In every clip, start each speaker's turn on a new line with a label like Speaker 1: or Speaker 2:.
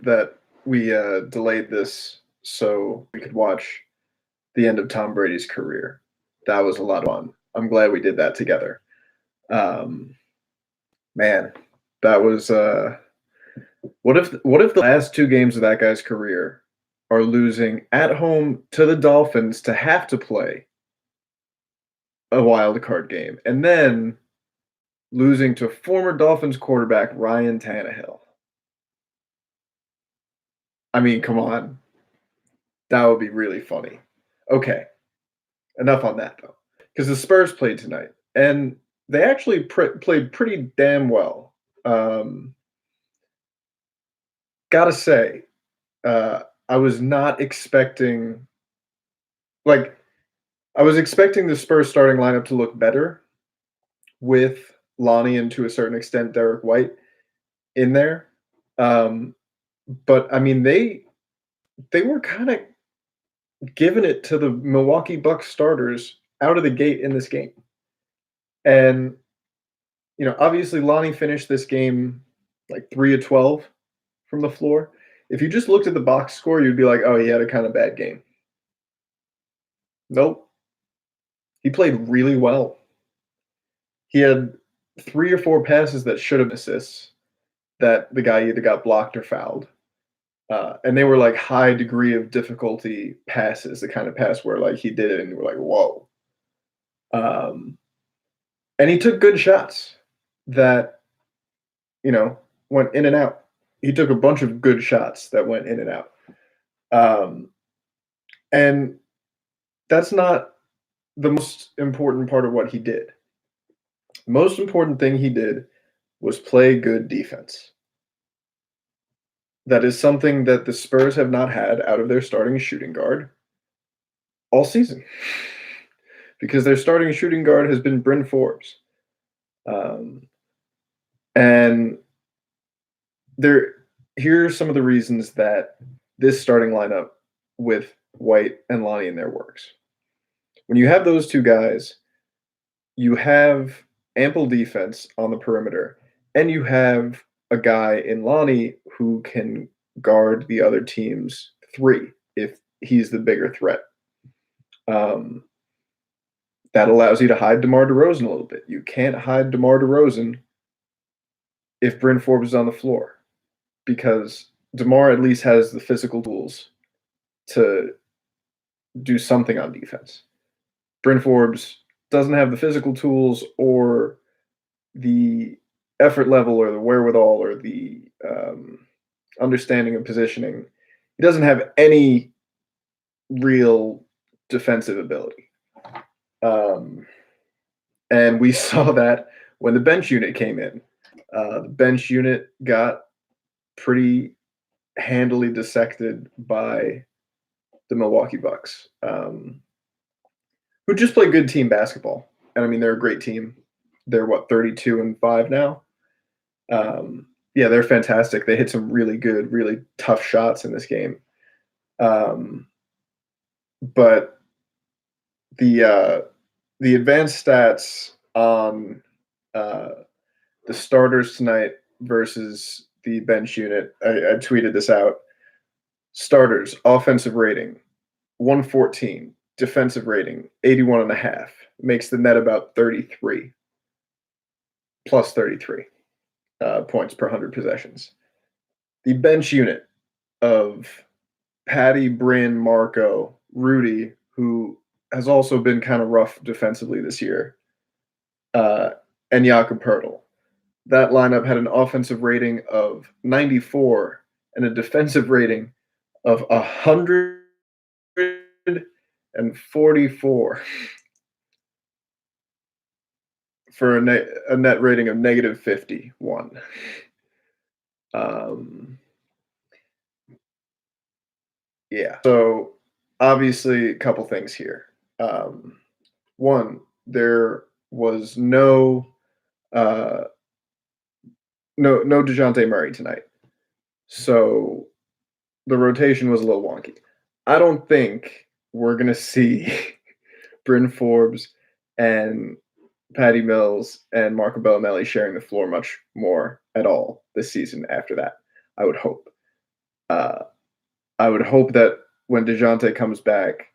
Speaker 1: that we delayed this so we could watch the end of Tom Brady's career. That was a lot of fun. I'm glad we did that together. Um, Man, that was what if the last two games of that guy's career are losing at home to the Dolphins to have to play a wild card game and then losing to former Dolphins quarterback Ryan Tannehill. I mean, come on. That would be really funny. Okay, enough on that though. Because the Spurs played tonight and they actually played pretty damn well. Um, Gotta say, I was not expecting like I was expecting the Spurs starting lineup to look better with Lonnie and to a certain extent Derek White in there. Um, but I mean they were kind of giving it to the Milwaukee Bucks starters out of the gate in this game. And obviously Lonnie finished this game like 3 of 12 from the floor. If you just looked at the box score, you'd be like, "Oh, he had a kind of bad game." Nope. He played really well. He had 3 or 4 passes that should have been assists that the guy either got blocked or fouled. And they were like high degree of difficulty passes, the kind of pass where like he did it and you were like, whoa. Um, and he took good shots that, you know, went in and out. He took a bunch of good shots that went in and out. Um, and that's not the most important part of what he did. The most important thing he did was play good defense. That is something that the Spurs have not had out of their starting shooting guard all season because their starting shooting guard has been Bryn Forbes. Um, and there, here are some of the reasons that this starting lineup with White and Lonnie in there works. When you have those two guys, you have ample defense on the perimeter, and you have a guy in Lonnie who can guard the other team's three if he's the bigger threat. Um, that allows you to hide DeMar DeRozan a little bit. You can't hide DeMar DeRozan if Bryn Forbes is on the floor because DeMar at least has the physical tools to do something on defense. Bryn Forbes doesn't have the physical tools or the effort level or the wherewithal or the understanding of positioning. He doesn't have any real defensive ability. And we saw that when the bench unit came in. The bench unit got pretty handily dissected by the Milwaukee Bucks, who just play good team basketball. And I mean, they're a great team. They're 32-5 now. Yeah, they're fantastic. They hit some really good, really tough shots in this game. But the advanced stats on the starters tonight versus the bench unit, I tweeted this out. Starters, offensive rating, 114. Defensive rating, 81.5. Makes the net about 33. Plus 33 points per 100 possessions. The bench unit of Patty, Bryn, Marco, Rudy, who has also been kind of rough defensively this year, and Jakob Poeltl. That lineup had an offensive rating of 94 and a defensive rating of 144 for a net rating of negative 51. Yeah. So obviously, a couple things here. One, there was no DeJounte Murray tonight, so the rotation was a little wonky. I don't think we're gonna see Bryn Forbes and Patty Mills and Marco Bellinelli sharing the floor much more at all this season after that, I would hope. Uh, I would hope that when DeJounte comes back,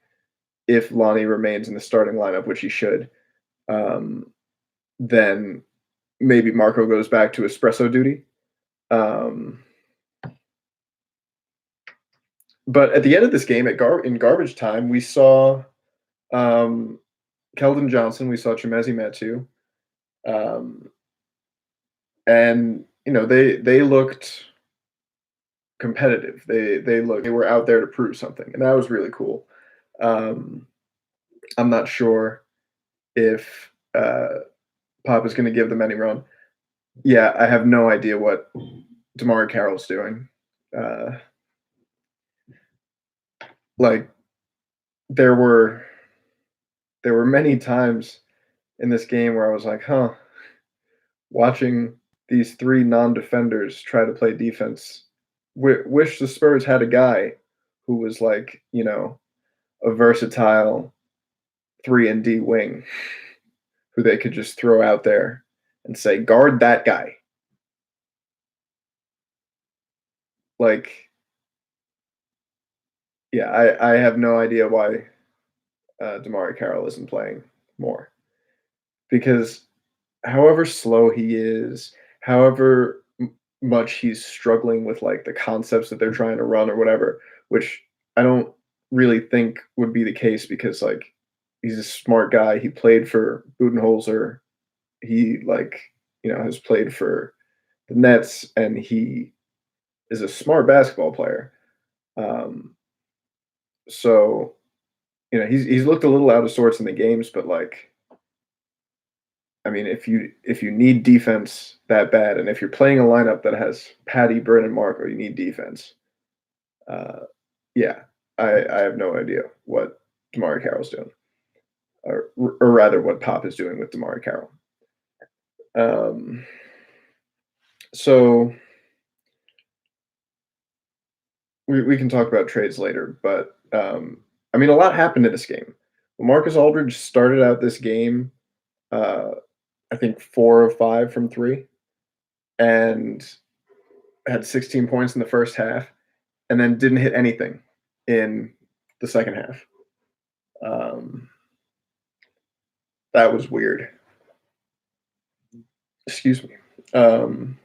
Speaker 1: if Lonnie remains in the starting lineup, which he should, um, then maybe Marco goes back to espresso duty. Um, but at the end of this game, in garbage time, we saw um, Keldon Johnson, we saw Chemezi Metu, um, and they looked competitive. They were out there to prove something, and that was really cool. Um, I'm not sure if Pop is going to give them any run. Yeah, I have no idea what DeMar Carroll's doing. Uh, like there were there were many times in this game where I was like, huh, watching these three non-defenders try to play defense. Wish the Spurs had a guy who was like, a versatile 3 and D wing who they could just throw out there and say, guard that guy. Like, yeah, I have no idea why Damari Carroll isn't playing more because however slow he is, however much he's struggling with like the concepts that they're trying to run or whatever, which I don't really think would be the case because like he's a smart guy. He played for Budenholzer. He has played for the Nets and he is a smart basketball player. Um, so he's looked a little out of sorts in the games, but like I mean, if you need defense that bad, and if you're playing a lineup that has Patty, Bryn, and Marco, you need defense. Uh, yeah, I have no idea what Damari Carroll's doing, or rather, what Pop is doing with Damari Carroll. Um, so we can talk about trades later, but I mean, a lot happened in this game. Marcus Aldridge started out this game, uh, I think 4 of 5 from three, and had 16 points in the first half, and then didn't hit anything in the second half. Um, that was weird. Excuse me. Um,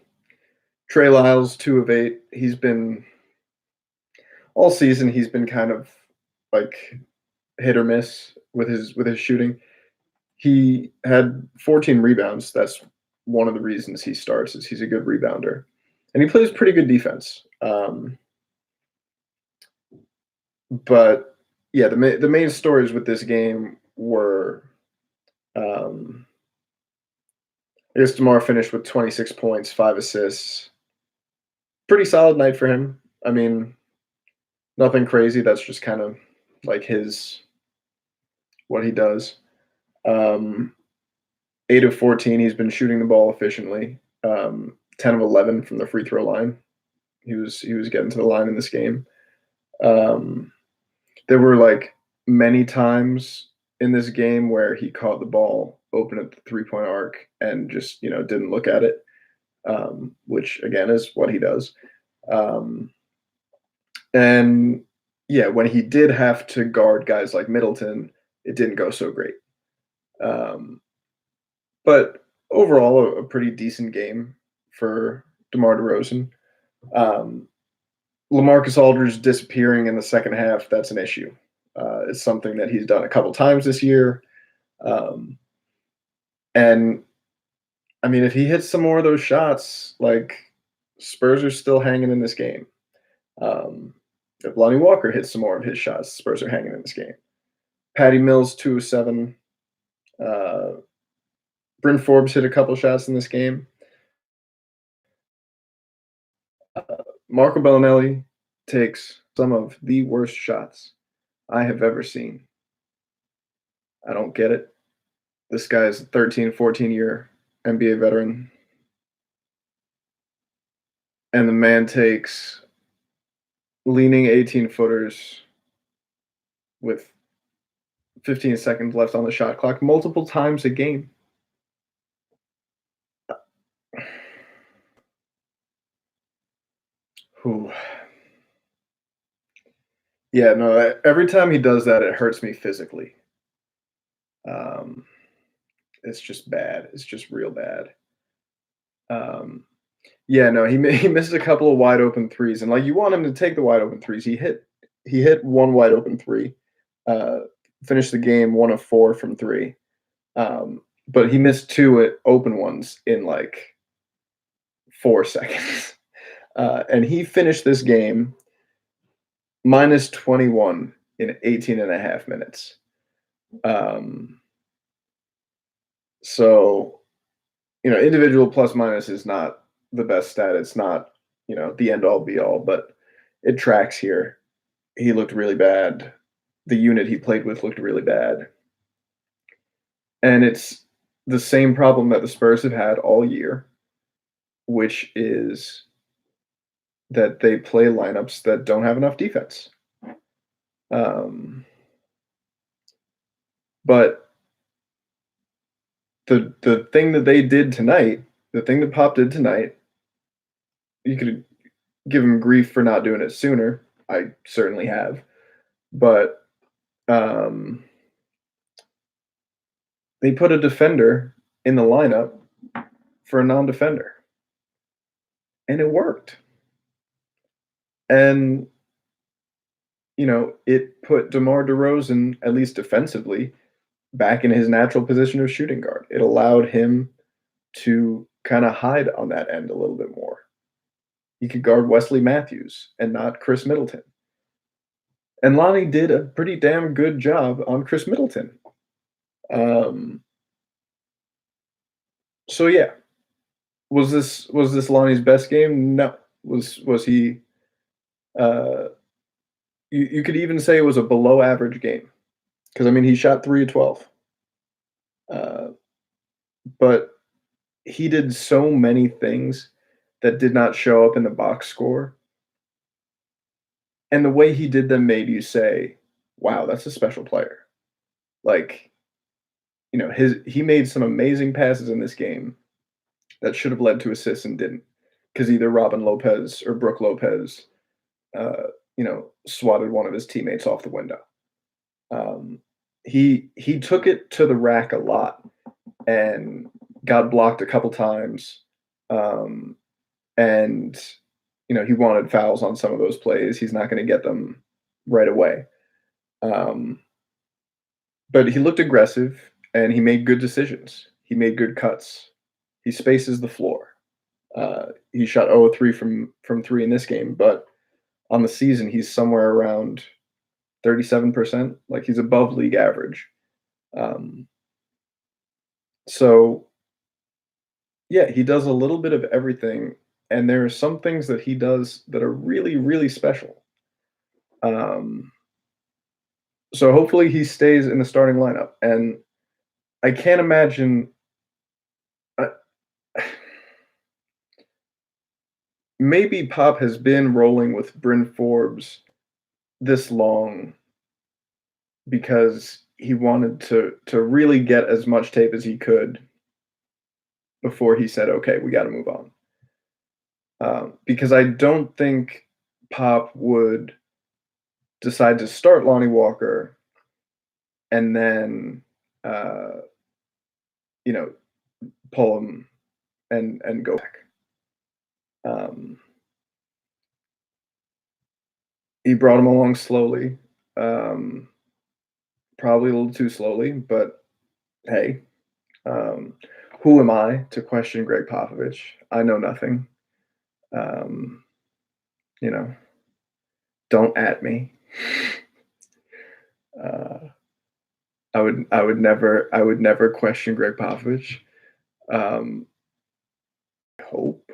Speaker 1: Trey Lyles, 2 of 8. He's been all season. He's been kind of like hit or miss with his shooting. He had 14 rebounds. That's one of the reasons he starts is he's a good rebounder, and he plays pretty good defense. But yeah, the main stories with this game were, um, I guess Demar finished with 26 points, 5 assists. Pretty solid night for him. I mean, nothing crazy. That's just kind of like his what he does. Um, 8 of 14. He's been shooting the ball efficiently. 10 of 11 from the free throw line. He was getting to the line in this game. Um, there were like many times in this game where he caught the ball open at the 3-point arc and just didn't look at it, which again is what he does. Um, and yeah, when he did have to guard guys like Middleton, it didn't go so great. Um, but overall, a pretty decent game for DeMar DeRozan. Um, LaMarcus Aldridge disappearing in the second half, that's an issue. It's something that he's done a couple times this year. Um, and I mean, if he hits some more of those shots, like Spurs are still hanging in this game. If Lonnie Walker hits some more of his shots, Spurs are hanging in this game. Patty Mills, 2 of 7. Uh, Bryn Forbes hit a couple shots in this game. Marco Bellinelli takes some of the worst shots I have ever seen. I don't get it. This guy is a 13, 14-year NBA veteran. And the man takes leaning 18-footers with 15 seconds left on the shot clock multiple times a game. Whew. Yeah, no, every time he does that, it hurts me physically. Um, it's just bad. It's just real bad. Um, yeah, no, he misses a couple of wide open threes, and, like, you want him to take the wide open threes. He hit 1 wide open three, uh, finished the game 1 of 4 from 3, but he missed 2 open ones in, like, 4 seconds. And he finished this game minus 21 in 18 and a half minutes. Um, so, individual plus minus is not the best stat. It's not, the end all be all, but it tracks here. He looked really bad. The unit he played with looked really bad. And it's the same problem that the Spurs have had all year, which is that they play lineups that don't have enough defense. Um, but the thing that they did tonight, the thing that Pop did tonight, you could give him grief for not doing it sooner. I certainly have, but um, they put a defender in the lineup for a non-defender, and it worked. And it put DeMar DeRozan, at least defensively, back in his natural position of shooting guard. It allowed him to kind of hide on that end a little bit more. He could guard Wesley Matthews and not Chris Middleton. And Lonnie did a pretty damn good job on Chris Middleton. Um, so yeah, was this Lonnie's best game? No. Was he? Uh, you could even say it was a below average game because I mean he shot 3 of 12, uh, but he did so many things that did not show up in the box score, and the way he did them made you say, "Wow, that's a special player." Like he made some amazing passes in this game that should have led to assists and didn't, because either Robin Lopez or Brooke Lopez, swatted one of his teammates off the window. Um, he took it to the rack a lot and got blocked a couple times, um, and he wanted fouls on some of those plays. He's not going to get them right away, um, but he looked aggressive and he made good decisions. He made good cuts. He spaces the floor. He shot 0 of 3 from 3 in this game, but on the season, he's somewhere around 37%. Like, he's above league average. Um, so, yeah, he does a little bit of everything, and there are some things that he does that are really, really special. Um, so hopefully he stays in the starting lineup, and I can't imagine uh, maybe Pop has been rolling with Bryn Forbes this long because he wanted to really get as much tape as he could before he said, "Okay, we got to move on." Because I don't think Pop would decide to start Lonnie Walker and then, uh, you know, pull him and go back. Um, he brought him along slowly, um, probably a little too slowly, but hey, um, who am I to question Greg Popovich? I know nothing. Um, you know, don't at me. Uh, I would never question Greg Popovich. Um, I hope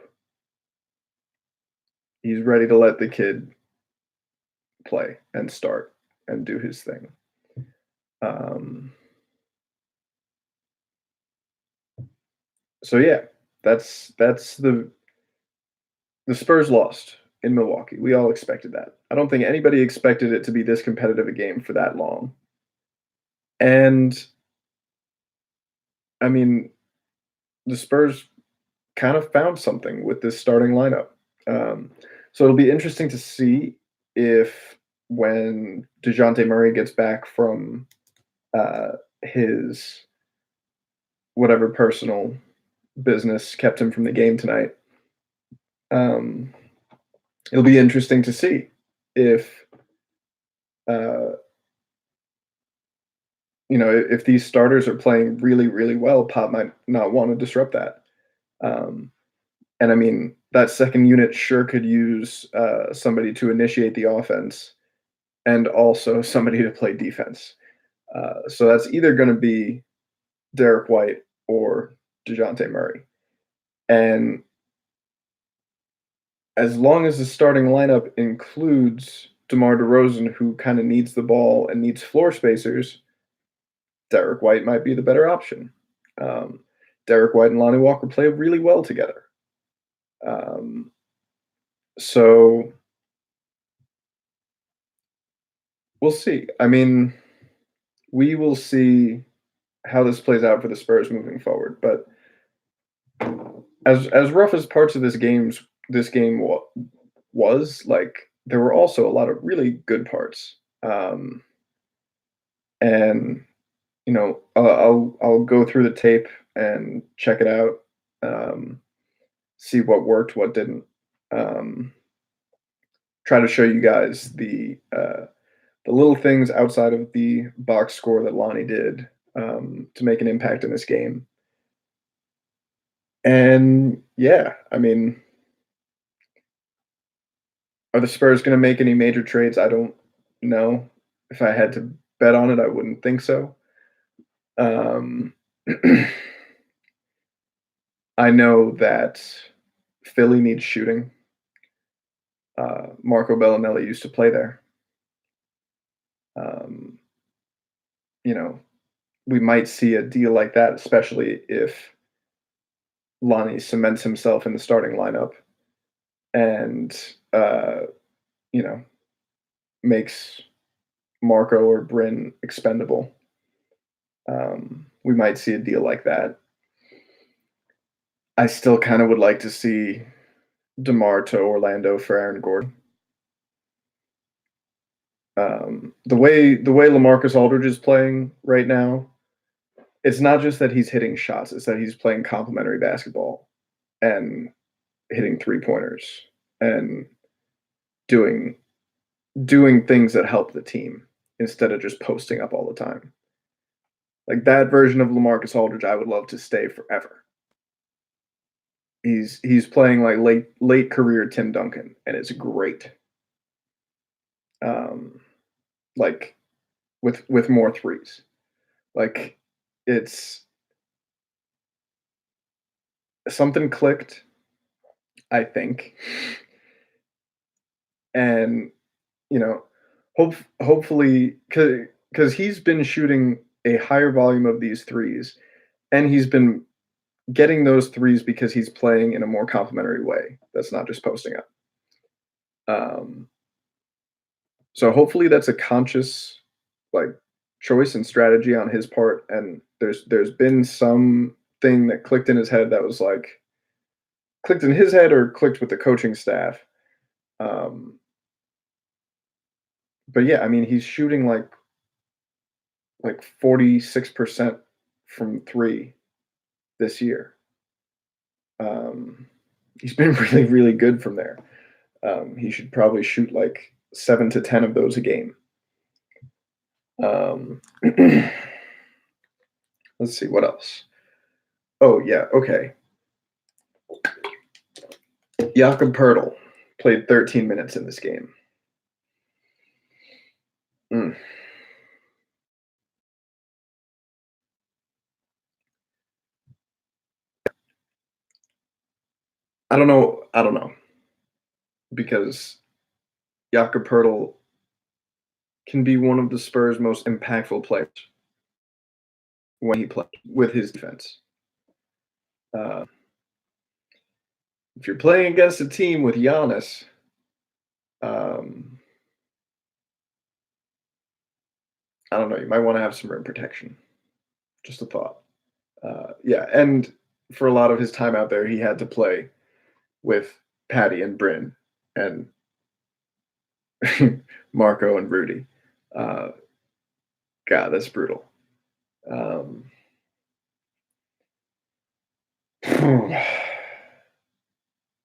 Speaker 1: he's ready to let the kid play and start and do his thing. Um, so yeah, that's the Spurs lost in Milwaukee. We all expected that. I don't think anybody expected it to be this competitive a game for that long. And I mean, the Spurs kind of found something with this starting lineup. Um, so it'll be interesting to see if when DeJounte Murray gets back from uh, his whatever personal business kept him from the game tonight. Um, it'll be interesting to see if uh, if these starters are playing really, really well. Pop might not want to disrupt that. Um, and I mean, that second unit sure could use somebody to initiate the offense and also somebody to play defense. So that's either going to be Derek White or DeJounte Murray. And as long as the starting lineup includes DeMar DeRozan, who kind of needs the ball and needs floor spacers, Derek White might be the better option. Um, Derek White and Lonnie Walker play really well together. Um, so we'll see. I mean, we will see how this plays out for the Spurs moving forward. But as rough as parts of this game was, like there were also a lot of really good parts. And I'll go through the tape and check it out, um, see what worked, what didn't. Um, Try to show you guys the little things outside of the box score that Lonnie did to make an impact in this game. And yeah, I mean, are the Spurs going to make any major trades? I don't know. If I had to bet on it, I wouldn't think so. Um, I know that Philly needs shooting. Marco Bellinelli used to play there. Um, you know, we might see a deal like that, especially if Lonnie cements himself in the starting lineup and uh, you know makes Marco or Bryn expendable. We might see a deal like that. I still kind of would like to see DeMar to Orlando for Aaron Gordon. The way LaMarcus Aldridge is playing right now, it's not just that he's hitting shots; it's that he's playing complementary basketball and hitting three pointers and doing doing things that help the team instead of just posting up all the time. Like that version of LaMarcus Aldridge, I would love to stay forever. He's playing like late career Tim Duncan, and it's great. Um, like with more threes. Like it's something clicked, I think, and you know, hopefully because he's been shooting a higher volume of these threes, and he's been getting those threes because he's playing in a more complementary way. That's not just posting up. Um, so hopefully that's a conscious like choice and strategy on his part. And there's been some thing that clicked in his head that was like clicked in his head or clicked with the coaching staff. Um, but yeah, I mean he's shooting like 46% from three this year. Um, he's been really, really good from there. He should probably shoot like 7 to 10 of those a game. Um, let's see what else. Oh yeah, okay. Jakob Pertl played 13 minutes in this game. Mm. I don't know. I don't know because Jakob Pertl can be one of the Spurs' most impactful players when he plays with his defense. Uh, if you're playing against a team with Giannis, um, I don't know. You might want to have some rim protection. Just a thought. Yeah, and for a lot of his time out there, he had to play with Patty and Bryn, and Marco and Rudy. Uh, God, that's brutal. Um,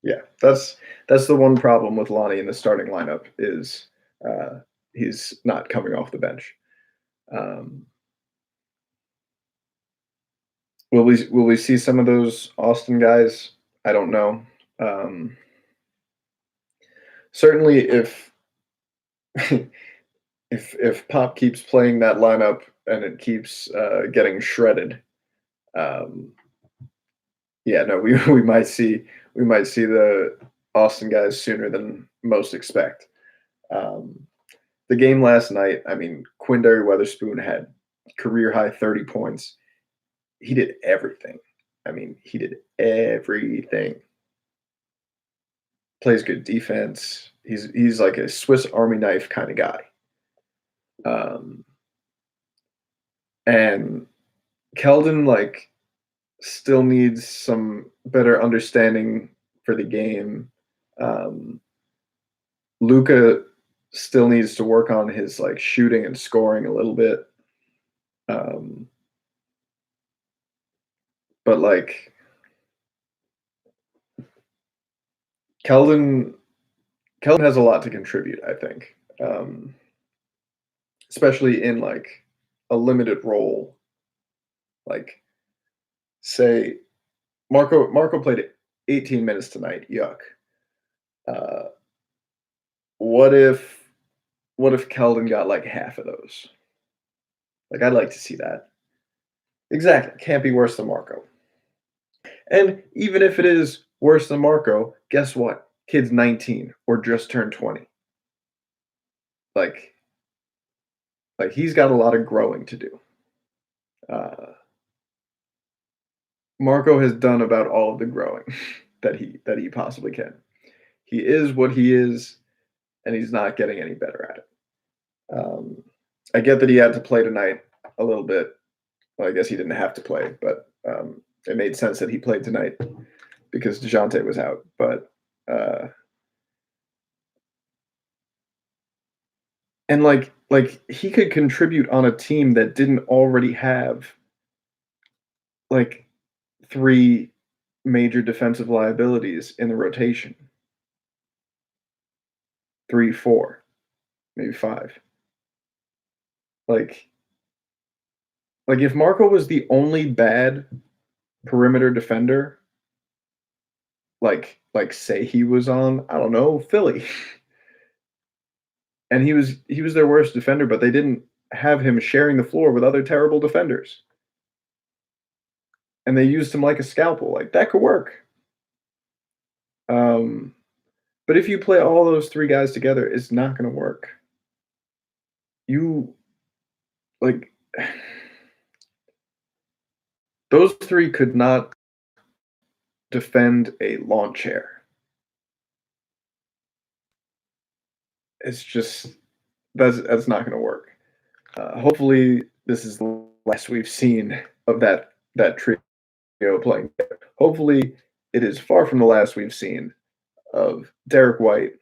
Speaker 1: yeah, that's the one problem with Lonnie in the starting lineup is uh, he's not coming off the bench. Um, will we see some of those Austin guys? I don't know. Um, certainly, if if Pop keeps playing that lineup and it keeps getting shredded, um, yeah, no, we might see the Austin guys sooner than most expect. Um, the game last night, I mean, Quindary Weatherspoon had career high 30 points. He did everything. I mean, he did everything. Plays good defense. He's like a Swiss Army knife kind of guy. Um, and Keldon like still needs some better understanding for the game. Um, Luca still needs to work on his like shooting and scoring a little bit. Um, but like Keldon, Keldon has a lot to contribute. I think, especially in like a limited role. Like say Marco played 18 minutes tonight. Yuck. Uh, what if Keldon got like half of those? Like I'd like to see that. Exactly. Can't be worse than Marco. And even if it is worse than Marco, guess what? Kid's 19 or just turned 20. Like he's got a lot of growing to do. Uh, Marco has done about all of the growing that he possibly can. He is what he is, and he's not getting any better at it. I get that he had to play tonight a little bit. Well, I guess he didn't have to play, but it made sense that he played tonight because DeJounte was out. But uh, and like he could contribute on a team that didn't already have like three major defensive liabilities in the rotation. Three, four, maybe five. Like if Marco was the only bad perimeter defender, say he was on, I don't know, Philly. And he was their worst defender, but they didn't have him sharing the floor with other terrible defenders. And they used him like a scalpel. Like that could work. Um, but if you play all those three guys together, it's not going to work. You like those three could not defend a lawn chair. It's just that's not going to work. Hopefully, this is the last we've seen of that trio playing. Hopefully, it is far from the last we've seen of Derek White,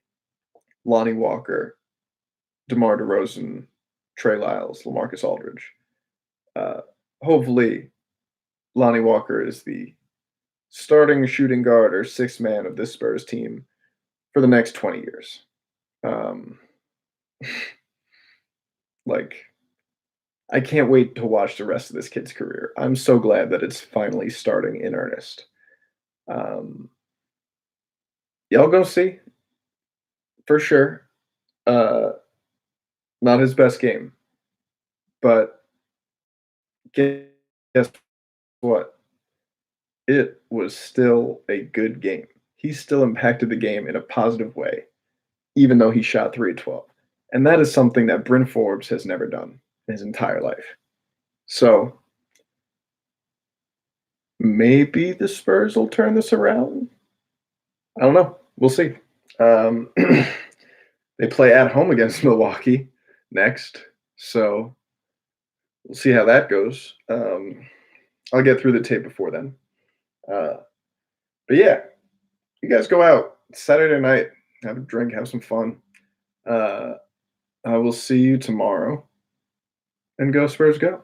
Speaker 1: Lonnie Walker, DeMar DeRozan, Trey Lyles, LaMarcus Aldridge. Uh, hopefully, Lonnie Walker is the starting shooting guard or sixth man of this Spurs team for the next 20 years. Um, like, I can't wait to watch the rest of this kid's career. I'm so glad that it's finally starting in earnest. Um, y'all go see for sure. Uh, not his best game, but guess what? It was still a good game. He still impacted the game in a positive way, even though he shot 3 of 12. And that is something that Bryn Forbes has never done in his entire life. So maybe the Spurs will turn this around. I don't know. We'll see. Um, they play at home against Milwaukee next. So we'll see how that goes. I'll get through the tape before then. Uh, but yeah, you guys go out Saturday night, have a drink, have some fun. Uh, I will see you tomorrow, and go Spurs go.